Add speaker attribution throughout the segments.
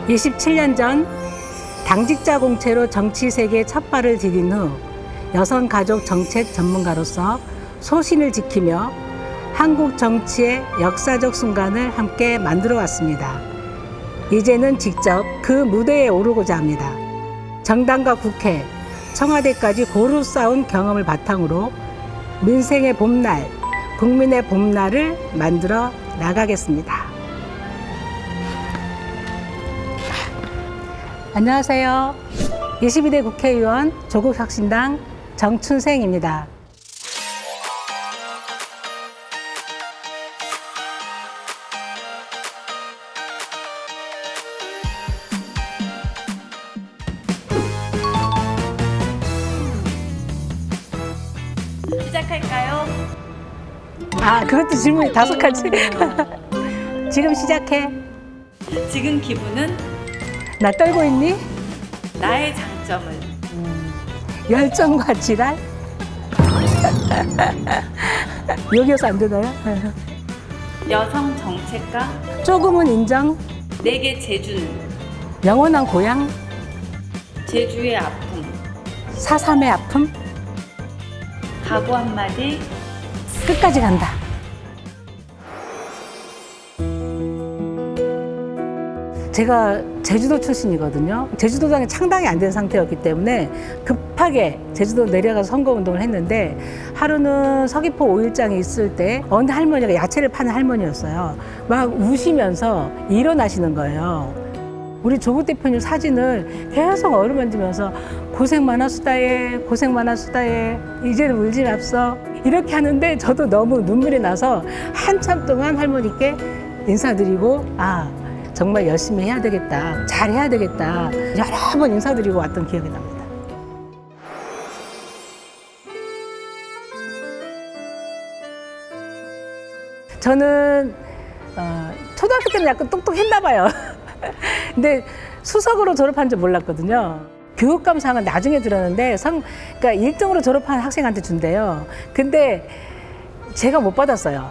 Speaker 1: 27년 전 당직자 공채로 정치 세계에 첫 발을 디딘 후 여성가족 정책 전문가로서 소신을 지키며 한국 정치의 역사적 순간을 함께 만들어 왔습니다. 이제는 직접 그 무대에 오르고자 합니다. 정당과 국회, 청와대까지 고루 쌓은 경험을 바탕으로 민생의 봄날, 국민의 봄날을 만들어 나가겠습니다. 안녕하세요. 22대 국회의원 조국혁신당 정춘생입니다.
Speaker 2: 시작할까요?
Speaker 1: 그것도 질문이 5가지. 지금 시작해.
Speaker 2: 지금 기분은?
Speaker 1: 나 떨고 있니?
Speaker 2: 나의 장점은?
Speaker 1: 열정과 지랄? 여기서 안 되나요?
Speaker 2: 여성 정책가?
Speaker 1: 조금은 인정.
Speaker 2: 내게 제주는?
Speaker 1: 영원한 고향.
Speaker 2: 제주의 아픔.
Speaker 1: 4.3의 아픔.
Speaker 2: 각오 한마디.
Speaker 1: 끝까지 간다. 제가 제주도 출신이거든요. 제주도당이 창당이 안 된 상태였기 때문에 급하게 제주도 내려가서 선거운동을 했는데, 하루는 서귀포 5.1장이 있을 때 어느 할머니가 야채를 파는 할머니였어요. 막 우시면서 일어나시는 거예요. 우리 조국 대표님 사진을 계속 어루만지면서 고생 많았수다에, 고생 많았수다에, 이제는 울지 맙소, 이렇게 하는데 저도 너무 눈물이 나서 한참 동안 할머니께 인사드리고, 정말 열심히 해야 되겠다, 잘해야 되겠다, 여러 번 인사드리고 왔던 기억이 납니다. 저는 초등학교 때는 약간 똑똑했나 봐요. 근데 수석으로 졸업한 줄 몰랐거든요. 교육감상은 나중에 들었는데 그러니까 1등으로 졸업한 학생한테 준대요. 근데 제가 못 받았어요.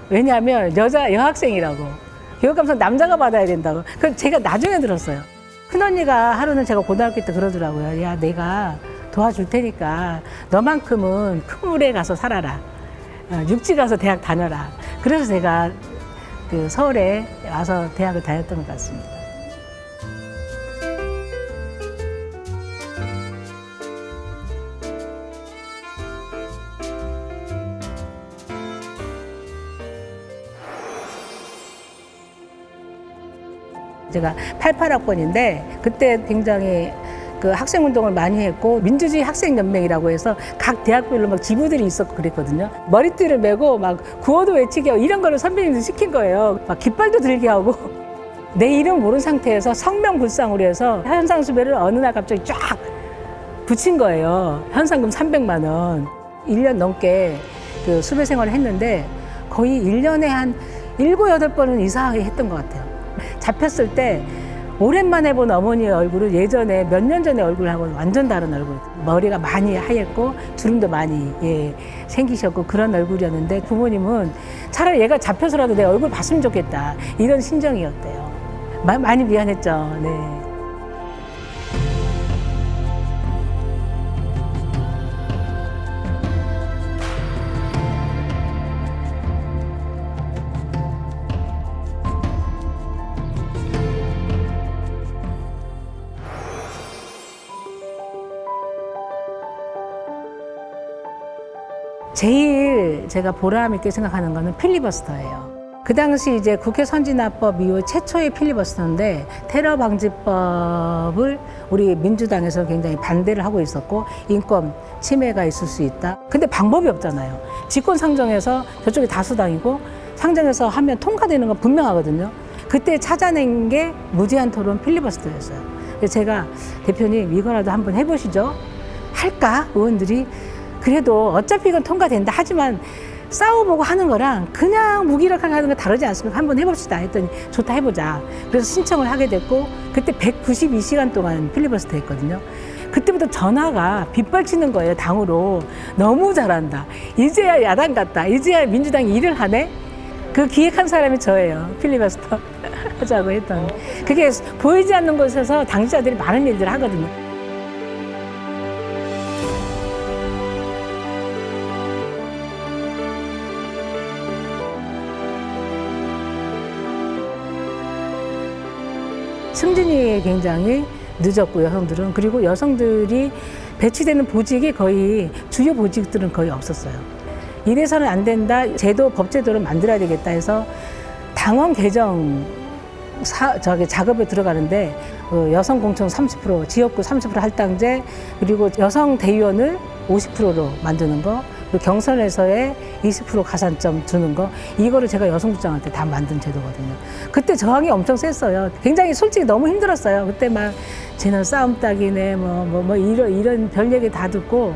Speaker 1: 왜냐하면 여학생이라고. 교육감상 남자가 받아야 된다고. 그래서 제가 나중에 들었어요. 큰언니가 하루는, 제가 고등학교 때 그러더라고요. 야, 내가 도와줄 테니까 너만큼은 큰 물에 가서 살아라. 육지 가서 대학 다녀라. 그래서 제가 그 서울에 와서 대학을 다녔던 것 같습니다. 제가 88학번인데 그때 굉장히 그 학생운동을 많이 했고, 민주주의 학생연맹이라고 해서 각 대학별로 막 지부들이 있었고 그랬거든요. 머리띠를 메고 막 구호도 외치게 하고 이런 거를 선배님들 시킨 거예요. 막 깃발도 들게 하고. 내 이름 모른 상태에서 성명불상으로 해서 현상수배를 어느 날 갑자기 쫙 붙인 거예요. 현상금 300만 원. 1년 넘게 그 수배 생활을 했는데 거의 1년에 한 7, 8번은 이상하게 했던 것 같아요. 잡혔을 때 오랜만에 본 어머니의 얼굴은 예전에 몇 년 전의 얼굴하고는 완전 다른 얼굴. 머리가 많이 하얗고 주름도 많이 생기셨고 그런 얼굴이었는데, 부모님은 차라리 얘가 잡혀서라도 내 얼굴 봤으면 좋겠다, 이런 심정이었대요. 많이 미안했죠. 네. 제일 제가 보람 있게 생각하는 거는 필리버스터예요. 그 당시 이제 국회 선진화법 이후 최초의 필리버스터인데, 테러 방지법을 우리 민주당에서 굉장히 반대를 하고 있었고, 인권 침해가 있을 수 있다. 근데 방법이 없잖아요. 직권 상정해서 저쪽이 다수당이고 상정해서 하면 통과되는 건 분명하거든요. 그때 찾아낸 게 무제한 토론 필리버스터였어요. 그래서 제가, 대표님 이거라도 한번 해보시죠. 할까? 의원들이. 그래도 어차피 이건 통과된다 하지만 싸워보고 하는 거랑 그냥 무기력하게 하는 거 다르지 않습니까? 한번 해봅시다 했더니 좋다, 해보자. 그래서 신청을 하게 됐고, 그때 192시간 동안 필리버스터 했거든요. 그때부터 전화가 빗발치는 거예요. 당으로. 너무 잘한다, 이제야 야당 같다, 이제야 민주당이 일을 하네. 그 기획한 사람이 저예요. 필리버스터. 하자고 했던. 그게 보이지 않는 곳에서 당직자들이 많은 일들을 하거든요. 승진이 굉장히 늦었고 여성들은. 그리고 여성들이 배치되는 보직이 거의 주요 보직들은 거의 없었어요. 이래서는 안 된다. 제도, 법제도를 만들어야 되겠다 해서 당원 개정 작업에 들어가는데 여성 공천 30%, 지역구 30% 할당제, 그리고 여성 대의원을 50%로 만드는 거, 그리고 경선에서의 20% 가산점 주는 거, 이거를 제가 여성부장할 때 다 만든 제도거든요. 그때 저항이 엄청 셌어요. 굉장히 솔직히 너무 힘들었어요. 그때 막 쟤는 싸움 딱이네, 이런 별 얘기 다 듣고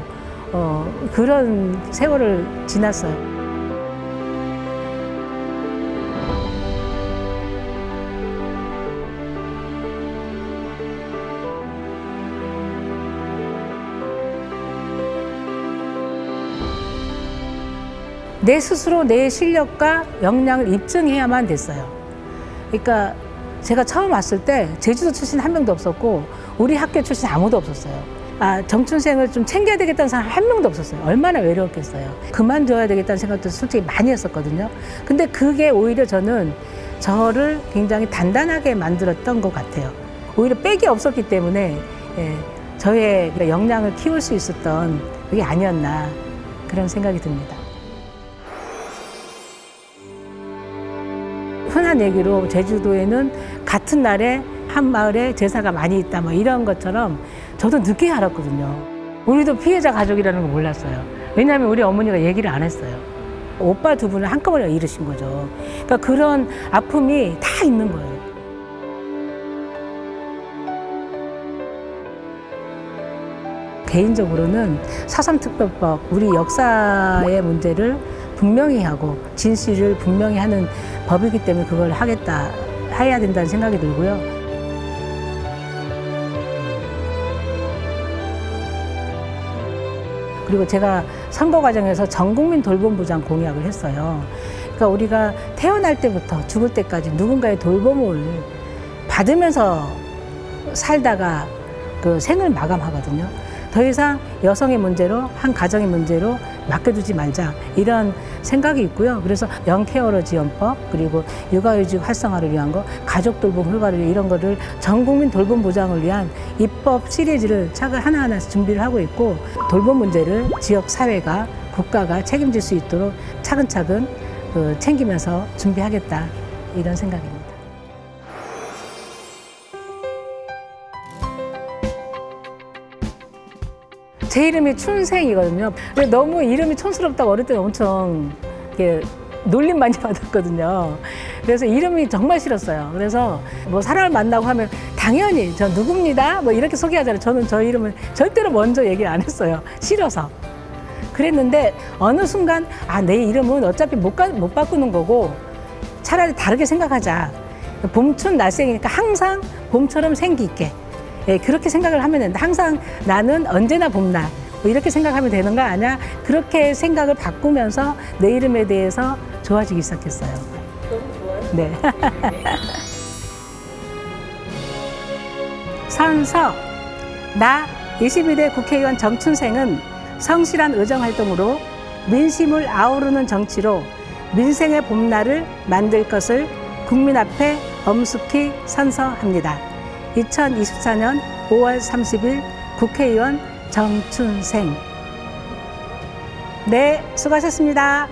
Speaker 1: 그런 세월을 지났어요. 내 스스로 내 실력과 역량을 입증해야만 됐어요. 그러니까 제가 처음 왔을 때 제주도 출신 한 명도 없었고 우리 학교 출신 아무도 없었어요. 정춘생을 좀 챙겨야 되겠다는 사람 한 명도 없었어요. 얼마나 외로웠겠어요. 그만둬야 되겠다는 생각도 솔직히 많이 했었거든요. 근데 그게 오히려 저는 저를 굉장히 단단하게 만들었던 것 같아요. 오히려 빽이 없었기 때문에 저의 역량을 키울 수 있었던 그게 아니었나, 그런 생각이 듭니다. 흔한 얘기로 제주도에는 같은 날에 한 마을에 제사가 많이 있다, 이런 것처럼 저도 늦게 알았거든요. 우리도 피해자 가족이라는 걸 몰랐어요. 왜냐하면 우리 어머니가 얘기를 안 했어요. 오빠 두 분을 한꺼번에 잃으신 거죠. 그러니까 그런 아픔이 다 있는 거예요. 개인적으로는 4.3특별법, 우리 역사의 문제를 분명히 하고 진실을 분명히 하는 법이기 때문에 그걸 해야 된다는 생각이 들고요. 그리고 제가 선거 과정에서 전국민 돌봄보장 공약을 했어요. 그러니까 우리가 태어날 때부터 죽을 때까지 누군가의 돌봄을 받으면서 살다가 그 생을 마감하거든요. 더 이상 여성의 문제로, 한 가정의 문제로 맡겨두지 말자, 이런 생각이 있고요. 그래서 영케어러 지원법, 그리고 육아휴직 활성화를 위한 거, 가족 돌봄 효과를 위한 이런 거를 전국민 돌봄 보장을 위한 입법 시리즈를 차근 하나하나 준비를 하고 있고, 돌봄 문제를 지역 사회가, 국가가 책임질 수 있도록 차근차근 챙기면서 준비하겠다, 이런 생각입니다. 제 이름이 춘생이거든요. 너무 이름이 촌스럽다고 어릴 때는 엄청 놀림 많이 받았거든요. 그래서 이름이 정말 싫었어요. 그래서 사람을 만나고 하면 당연히 저 누굽니다, 이렇게 소개하잖아요. 저는 저 이름을 절대로 먼저 얘기를 안 했어요. 싫어서. 그랬는데 어느 순간 내 이름은 어차피 못 바꾸는 거고 차라리 다르게 생각하자. 봄춘 날생이니까 항상 봄처럼 생기 있게. 그렇게 생각을 하면 된다. 항상 나는 언제나 봄날, 이렇게 생각하면 되는 거 아니야? 그렇게 생각을 바꾸면서 내 이름에 대해서 좋아지기 시작했어요.
Speaker 2: 너무 좋아요.
Speaker 1: 네. 선서. 나 22대 국회의원 정춘생은 성실한 의정활동으로 민심을 아우르는 정치로 민생의 봄날을 만들 것을 국민 앞에 엄숙히 선서합니다. 2024년 5월 30일 국회의원 정춘생. 네, 수고하셨습니다.